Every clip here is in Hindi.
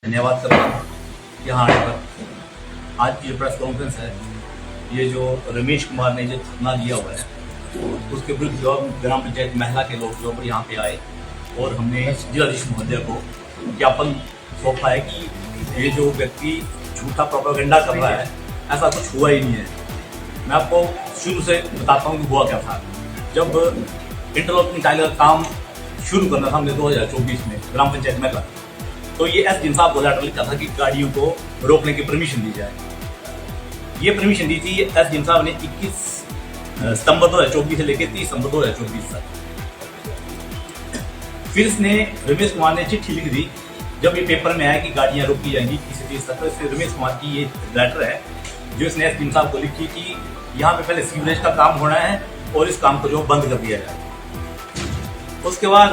धन्यवाद करता हूँ यहाँ आने पर। आज की जो प्रेस कॉन्फ्रेंस है, ये जो रमेश कुमार ने जो धरना दिया हुआ है उसके विरुद्ध जो ग्राम पंचायत महिला के लोग जो यहाँ पे आए और हमने जिलाधीश महोदय को ज्ञापन सौंपा है कि ये जो व्यक्ति झूठा प्रोपेगेंडा कर रहा है, ऐसा कुछ हुआ ही नहीं है। मैं आपको शुरू से बताता हूँ कि हुआ क्या था। जब इंटरलॉकिंग टाइल का काम शुरू करना था हमने 2024 में ग्राम पंचायत महिला, तो ये एस साहब को लेटर लिखा था कि गाड़ियों को रोकने की परमिशन दी जाए। ये परमिशन दी थी एस साहब ने 21 सितंबर 2024 से लेकर 30 सितंबर 2024 तक। फिर इसने रमेश कुमार ने चिट्ठी लिख दी जब ये पेपर में आया कि गाड़ियां रोकी जाएंगी किसी चीज तक। तो इससे रमेश कुमार की ये लेटर है जो इसने एस साहब को लिखी कि यहाँ पे पहले सीवरेज का काम होना है और इस काम को जो बंद कर दिया जाए। उसके बाद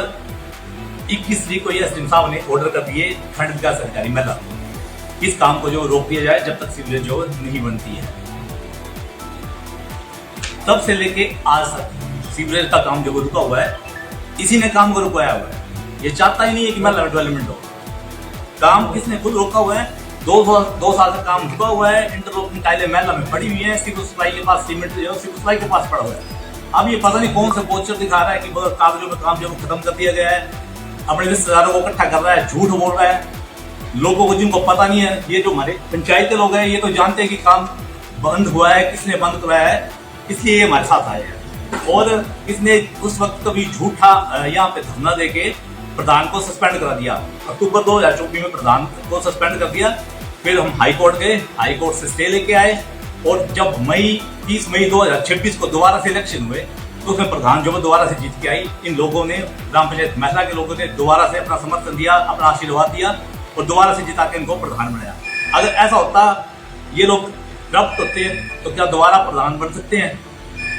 21 तारीख को एस साहब ने ऑर्डर कर दिए खंड विकास अधिकारी महिला, इस काम को जो रोक दिया जाए जब तक सीवरेज जो नहीं बनती है। तब से लेके आज तक सीवरेज का काम जो रुका हुआ है, इसी ने काम को रुकाया हुआ है। ये चाहता ही नहीं है कि महिला डेवलपमेंट हो। काम किसने खुद रोका हुआ है? 2 साल से काम रुका हुआ है। इंटरलॉकिंग टाइलें महिला में पड़ी हुई है, सिविल सप्लाई के पास सीमेंट जो सिविल सप्लाई के पास पड़ा हुआ है। अब ये पता नहीं कौन से पोस्टर दिखा रहा है कि कागजों में काम जो खत्म कर दिया गया है, अपने रिश्तेदारों को इकट्ठा कर रहा है, झूठ बोल रहा है। लोगों को जिनको पता नहीं है, ये जो हमारे पंचायत के लोग हैं, ये तो जानते हैं कि काम बंद हुआ है, किसने बंद कराया है, इसलिए ये हमारे साथ आए हैं। और इसने उस वक्त कभी झूठा यहाँ पे धरना देके प्रधान को सस्पेंड करा दिया। अक्टूबर 2024 में प्रधान को सस्पेंड कर दिया। फिर हम हाई कोर्ट गए, हाई कोर्ट से स्टे लेके आए और जब 30 मई 2026 को दोबारा से इलेक्शन हुए तो उसमें प्रधान जो दोबारा से जीत के आई। इन लोगों ने, ग्राम पंचायत महिला के लोगों ने दोबारा से अपना समर्थन दिया, अपना आशीर्वाद दिया और दोबारा से जिता के इनको प्रधान बनाया। अगर ऐसा होता, ये लोग करप्ट होते तो क्या दोबारा प्रधान बन सकते हैं?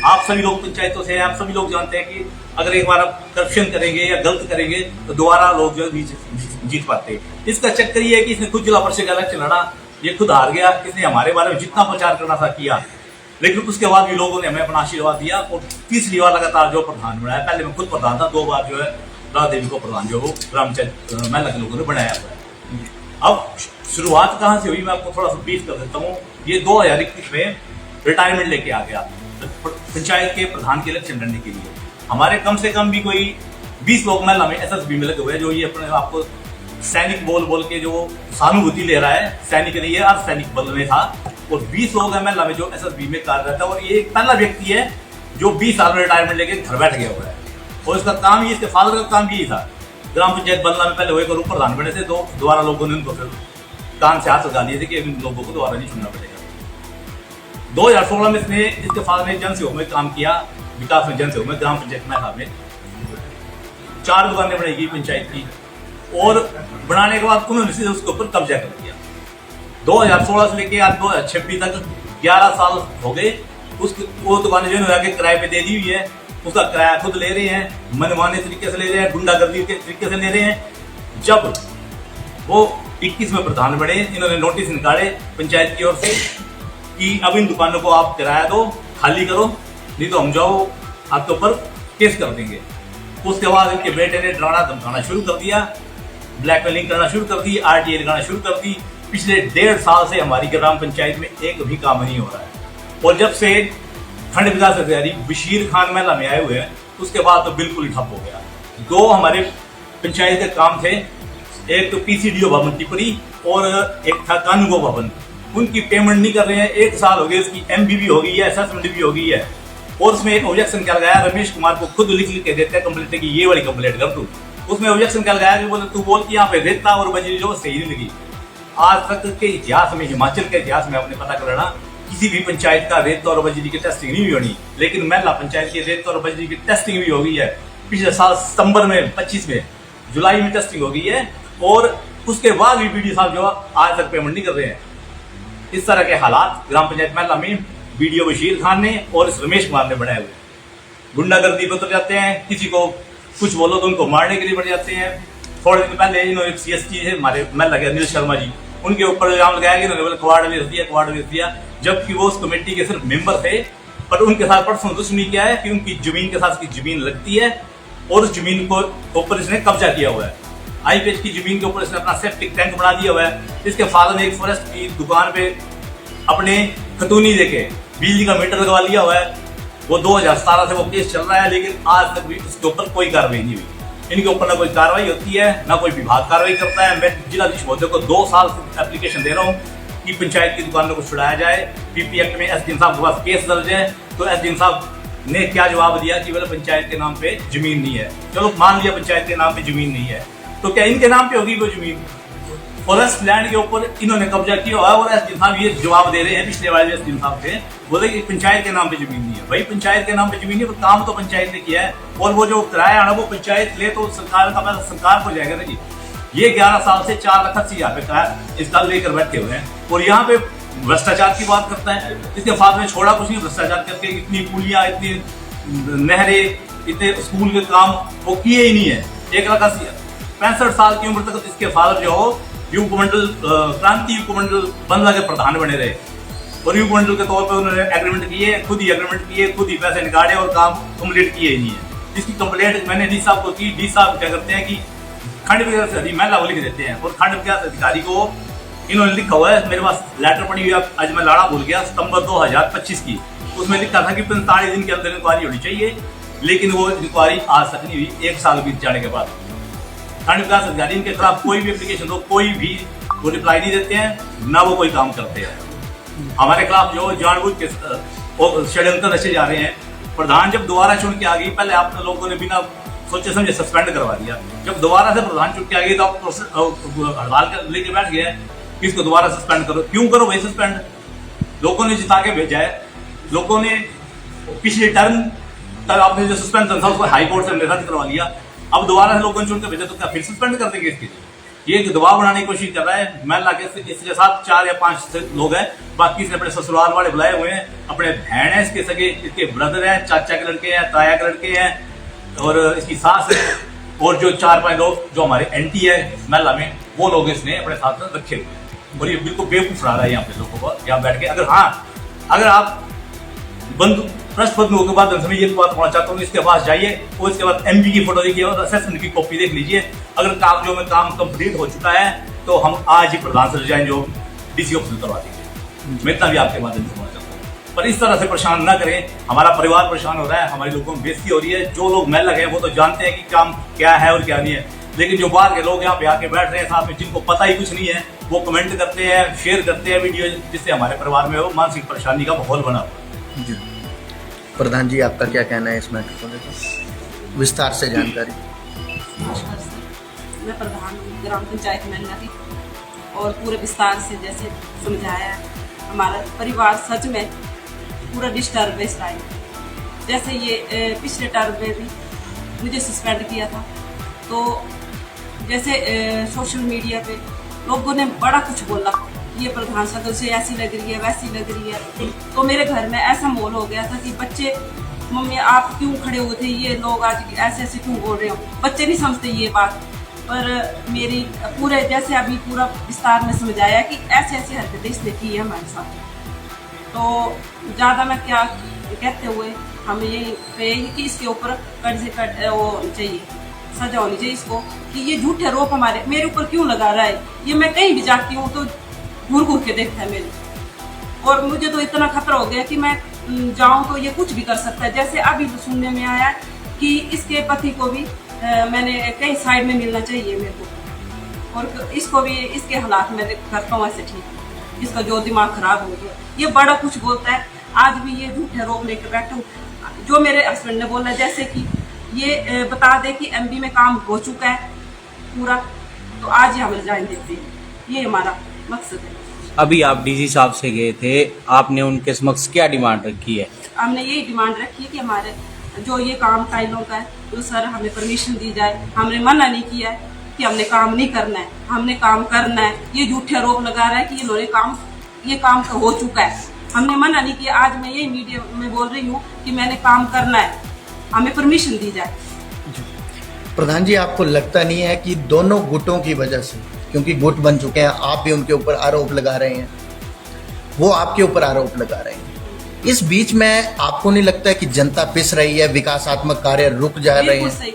आप सभी लोग पंचायतों से, आप सभी लोग जानते हैं कि अगर एक बार आप करप्शन करेंगे या गलत करेंगे तो दोबारा लोग जो जीत पाते। इसका चक्कर ये है कि इसने खुद जिला परिषद का इलेक्शन लड़ा, ये खुद हार गया। इसने हमारे बारे में जितना प्रचार करना था किया, लेकिन उसके बाद भी लोगों ने हमें अपना आशीर्वाद दिया और तीसरी बार लगातार जो प्रधान बनाया। पहले मैं खुद प्रधान था, 2 बार जो है राधा देवी को प्रधान जो ग्राम पंचायत महिला के लोगों ने बनाया हुआ है। अब शुरुआत कहाँ से हुई मैं आपको थोड़ा सा ब्रीफ कर देता हूँ। ये 2021 में रिटायरमेंट लेके आ गया पंचायत के प्रधान के इलेक्शन लड़ने के लिए। हमारे कम से कम भी कोई 20 लोग महिला में SSB में लगे हुए, जो ये अपने आपको सैनिक बोल के जो सहानुभूति ले रहा है। सैनिक नहीं है, अर्धसैनिक बल में था। और 20 लोग हैं महिला में जो SSB में कार्यरत है। और ये एक पहला व्यक्ति है जो 20 साल में रिटायरमेंट लेके घर बैठ गया हुआ है। और इसका काम ही, इसके फादर का काम यही था। ग्राम पंचायत बल्ला में पहले हुए करूँ प्रधान बने थे, तो दोबारा लोगों ने उनको फिर कान से हाथ लगा दिए थे कि इन लोगों को दोबारा नहीं चुनना पड़ेगा। 2016 में इसके फादर ने जन सेवक में काम किया, विकास में जन सेवक में, ग्राम पंचायत महिला में 4 दुकानें बनाई गई पंचायत की। और बनाने के बाद उन्होंने सीधे उसके ऊपर कब्जा कर दिया। 2016 से लेके आज 2026 तक 11 साल हो गए। वो दुकानें जो है किराए पे दे दी हुई है, उसका किराया खुद ले रहे हैं, मनमाने तरीके से ले रहे हैं, गुंडागर्दी के तरीके से ले रहे हैं। जब वो 21 में प्रधान बने, इन्होंने नोटिस निकाले पंचायत की ओर से कि अब इन दुकानों को आप किराया दो, खाली करो, नहीं तो हम जाओ आपके ऊपर केस कर देंगे। उसके बाद इनके बेटे ने डराना धमकाना शुरू कर दिया, ब्लैकमेलिंग करना शुरू कर दी, RTA लगाना शुरू कर दी। पिछले 1.5 साल से हमारी ग्राम पंचायत में एक भी काम नहीं हो रहा है। और जब से खंड विकास अधिकारी बशीर खान महिला में आए हुए हैं, उसके बाद तो बिल्कुल ठप हो गया। 2 हमारे पंचायत के काम थे, एक तो PCDO भवन टिप्पणी और एक था कानूगो भवन। उनकी पेमेंट नहीं कर रहे हैं, 1 साल हो गए। उसकी MB भी हो गई है, असेसमेंट भी हो गई है। और उसमें एक ऑब्जेक्शन क्या लगाया, रमेश कुमार को खुद लिख के देते हैं कंप्लेंट की ये वाली कंप्लेंट कर तू। उसमें ऑब्जेक्शन क्या लगाया कि बोले तू बोल कि यहाँ पे रेता और बजरी जो सही नहीं लगी। आज तक के इतिहास में, हिमाचल के इतिहास में आपने पता कर लेना, किसी भी पंचायत का रेत और बजरी की टेस्टिंग नहीं होनी। लेकिन महिला पंचायत की रेत और बजरी की टेस्टिंग भी हो गई है। पिछले साल सितंबर में 25 में, जुलाई में टेस्टिंग हो गई है। और उसके बाद भी BDO साहब जो आज तक पेमेंट नहीं कर रहे हैं। इस तरह के हालात ग्राम पंचायत महिला में BDO बशीर खान ने और इस रमेश कुमार ने बनाए हुए। गुंडागर्दी पर उतर जाते हैं, किसी को कुछ बोलो तो उनको मारने के लिए बढ़ जाते हैं। थोड़े दिन पहले इन्होंने CST है हमारे महिला के अनिल शर्मा जी, उनके ऊपर इल्जाम लगाया कि इन्होंने बोले कवाड़ बेच दिया, जबकि वो उस कमेटी के सिर्फ मेंबर थे। पर उनके साथ परसों दुश्मनी क्या है कि उनकी जमीन के साथ उसकी जमीन लगती है और उस जमीन को ऊपर इसने कब्जा किया हुआ है। IPH की जमीन के ऊपर इसने अपना सेप्टिक टैंक बना दिया हुआ है। इसके फादर ने एक फॉरेस्ट की दुकान पे अपने खतूनी देके बिजली का मीटर लगवा लिया हुआ है। वो 2017 से वो केस चल रहा है, लेकिन आज तक भी उसके ऊपर कोई कार्रवाई नहीं हुई। इनके ऊपर ना कोई कार्रवाई होती है, ना कोई विभाग कार्रवाई करता है। मैं जिलाधीश महोदय को 2 साल से एप्लीकेशन दे रहा हूँ कि पंचायत की दुकानों को छुड़ाया जाए। PP एक्ट में SDM साहब के पास केस दर्ज है, तो SDM साहब ने क्या जवाब दिया कि बोले पंचायत के नाम पे जमीन नहीं है। चलो मान लिया पंचायत के नाम पे जमीन नहीं है, तो क्या इनके नाम पे होगी वो जमीन? फॉरेस्ट लैंड के ऊपर इन्होंने कब्जा किया हुआ है और SDM साहब ये जवाब दे रहे हैं पिछले वाले SDM साहब से, बोले कि पंचायत के नाम पे जमीन नहीं है। भाई पंचायत के नाम पे जमीन नहीं है, पर काम तो पंचायत ने किया है, और वो जो किराया है ना वो पंचायत ले तो सरकार का पैसा सरकार को जाएगा ना जी। ये 11 साल से 4,80,000 रुपये इसका लेकर बैठे हुए हैं, और यहाँ पे भ्रष्टाचार की बात करता है। इसके फादर ने छोड़ा कुछ नहीं, भ्रष्टाचार करके इतनी पुलियां, इतनी नहरें, इतने स्कूल के काम वो किए ही नहीं है। 1,65 साल की उम्र तक इसके फादर जो हो उपमंडल क्रांति उपमंडल बंदला के प्रधान बने रहे, और उपमंडल के तौर पर उन्होंने एग्रीमेंट किए, खुद ही पैसे निकाले और काम कम्प्लीट किए ही नहीं है। इसकी कंप्लेंट मैंने डी साहब को की। डी साहब क्या करते हैं कि खंड विकास अधिकारी महिला को लिख देते हैं, और खंड विकास अधिकारी को इन्होंने लिखा हुआ है, मेरे पास लेटर पड़ी हुई है, आज मैं लाड़ा भूल गया, सितंबर 2025 की। उसमें लिखा था कि 45 दिन के अंदर इंक्वायरी होनी चाहिए, लेकिन वो इंक्वायरी आज तक नहीं हुई। 1 साल बीत जाने के बाद खंड विकास अधिकारी इनके खिलाफ कोई भी एप्लीकेशन हो, कोई भी वो रिप्लाई नहीं देते हैं, ना वो कोई काम करते हैं। हमारे खिलाफ जो जानबूझ के षड्यंत्र रचे जा रहे हैं। प्रधान जब दोबारा चुन के आ गई, पहले आप लोगों ने बिना सोचे समझे सस्पेंड करवा दिया। जब दोबारा से प्रधान चुन के आ गई तो आप हड़ताल लेके बैठ गए कि इसको दोबारा सस्पेंड करो। क्यों करो भाई सस्पेंड? लोगों ने जिता के भेजा है, लोगों ने पिछले टर्म तक आपने जो सस्पेंड था उसको हाई कोर्ट से रद्द करवा लिया। अब दोबारा से लोगों ने चुन के भेजा, तो क्या फिर सस्पेंड कर देंगे इसके लिए? ये दबाव बनाने की कोशिश कर रहा है। मैं लाके इसके साथ 4 या 5 लोग हैं, बाकी इसने अपने ससुराल वाले बुलाए हुए हैं, अपने बहन है इसके सगे, इसके ब्रदर हैं, चाचा के लड़के हैं, ताया के लड़के हैं, और इसकी सास है, और जो 4-5 लोग जो हमारे एंटी है महला में, वो लोग इसने अपने साथ में रखे हुए हैं। और ये बिल्कुल बेवकूफ रहा है यहाँ पे लोगों को यहाँ बैठ के। अगर आप भ्रष्ट बंधुओं के बाद मैं ये बात बोलना चाहता हूँ, इसके पास जाइए और इसके बाद MB की फोटो देखिए और असेसमेंट की कॉपी देख लीजिए। अगर कागजों में काम कंप्लीट हो चुका है तो हम आज ही प्रधान से रिजाइन जो DC ऑफिस करवा दीजिए। मैं इतना भी आपके माध्यम से बोलना चाहता हूँ, पर इस तरह से परेशान ना करें। हमारा परिवार परेशान हो रहा है, हमारे लोगों में बेइज्जती हो रही है। जो लोग महल लगे वो तो जानते हैं कि काम क्या है और क्या नहीं है, लेकिन जो बाहर के लोग यहाँ पे आके बैठ रहे हैं साथ में, जिनको पता ही कुछ नहीं है, वो कमेंट करते हैं, शेयर करते हैं वीडियो, जिससे हमारे परिवार में वो मानसिक परेशानी का माहौल बना हुआ है। प्रधान जी, आपका क्या कहना है इस मैटर को लेकर? विस्तार से जानकारी। नमस्कार सर, मैं प्रधान ग्राम पंचायत महला की, और पूरे विस्तार से जैसे समझाया है। हमारा परिवार सच में पूरा डिस्टर्ब है इस टाइम। जैसे ये पिछले टर्म में भी मुझे सस्पेंड किया था, तो जैसे सोशल मीडिया पे लोगों ने बड़ा कुछ बोला, ये प्रधान सदस्य ऐसी लग रही है, वैसी लग रही है। तो मेरे घर में ऐसा माहौल हो गया था कि बच्चे, मम्मी आप क्यों खड़े हुए थे, ये लोग आज ऐसे ऐसे क्यों बोल रहे हो। बच्चे नहीं समझते ये बात, पर मेरी पूरे जैसे अभी पूरा विस्तार में समझाया कि ऐसे ऐसे हरकतें इसने की है हमारे साथ। तो ज़्यादा मैं क्या कहते हुए हम ये कहेंगे कि इसके ऊपर कट से कट वो चाहिए, सजा होनी चाहिए इसको, कि ये झूठे आरोप मेरे ऊपर क्यों लगा रहा है। ये मैं कहीं भी जाती हूँ तो घूर घूर के देखता है मेरे, और मुझे तो इतना खतरा हो गया कि मैं जाऊं तो ये कुछ भी कर सकता है। जैसे अभी तो सुनने में आया कि इसके पति को भी मैंने कहीं साइड में मिलना चाहिए मेरे को, और इसको भी इसके हालात में करता हूँ ऐसे ठीक। इसका जो दिमाग खराब हो गया, ये बड़ा कुछ बोलता है। आज भी ये झूठे आरोप लेकर बैठा हूँ। जो मेरे हस्बैंड ने बोला जैसे कि ये बता दे कि MB में काम हो चुका है पूरा, तो आज ही हम रिजाइन देते हैं। ये हमारा मकसद है। अभी आप DC साहब से गए थे, आपने उनके समक्ष क्या डिमांड रखी है? हमने यही डिमांड रखी है कि हमारे जो ये काम टाइलों का है, तो सर हमें परमिशन दी जाए। हमने मना नहीं किया है कि हमने काम नहीं करना है, हमने काम करना है। ये झूठे आरोप लगा रहा है कि ये काम तो हो चुका है, हमने मना नहीं किया। आज मैं यही मीडिया में बोल रही हूँ कि मैंने काम करना है, हमें परमिशन दी जाए। प्रधान जी, आपको लगता नहीं है कि दोनों गुटों की वजह से, क्योंकि गुट बन चुके हैं, आप भी उनके ऊपर आरोप लगा रहे हैं, वो आपके ऊपर आरोप लगा रहे हैं, इस बीच में आपको नहीं लगता है कि जनता पिस रही है, विकासात्मक कार्य रुक जा रहे हैं? सही,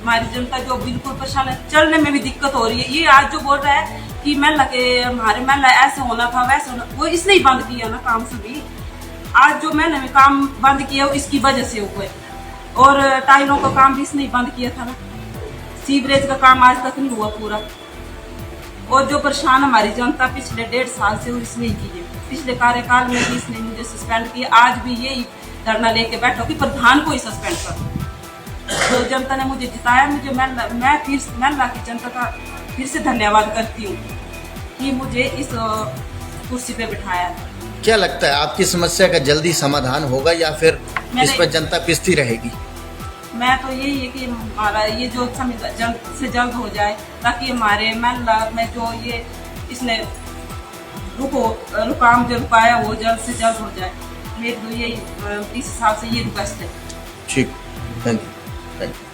हमारी जनता जो बिल्कुल परेशान है, चलने में भी दिक्कत हो रही है। ये आज जो बोल रहा है कि महल्ला के हमारे महल्ला ऐसे होना था वैसे होना, वो इसने ही बंद किया ना काम सभी। आज जो महल्ले में काम बंद किया वो इसकी वजह से हुआ, और टाइलों का काम भी इसने ही बंद किया था ना। सीवरेज का काम आज तक नहीं हुआ पूरा, और जो परेशान हमारी जनता पिछले 1.5 साल से वो इसने ही की है। पिछले कार्यकाल में भी इसने मुझे सस्पेंड किया, आज भी यही धरना लेके बैठो कि प्रधान को ही सस्पेंड करो। तो जनता ने मुझे जिताया, मुझे मैं फिर महल्ला की जनता का फिर से धन्यवाद करती हूँ कि मुझे इस कुर्सी पे बिठाया। क्या लगता है आपकी समस्या का जल्दी समाधान होगा या फिर इस पर जनता पिसती रहेगी? मैं तो यही है कि हमारा ये जो जल्द से जल्द हो जाए, ताकि हमारे महल्ला में जो ये इसने रुकाम जो रुकाया वो जल्द से जल्द हो जाए। मेरी तो यही इस हिसाब से ये रिक्वेस्ट है। ठीक, थैंक यू।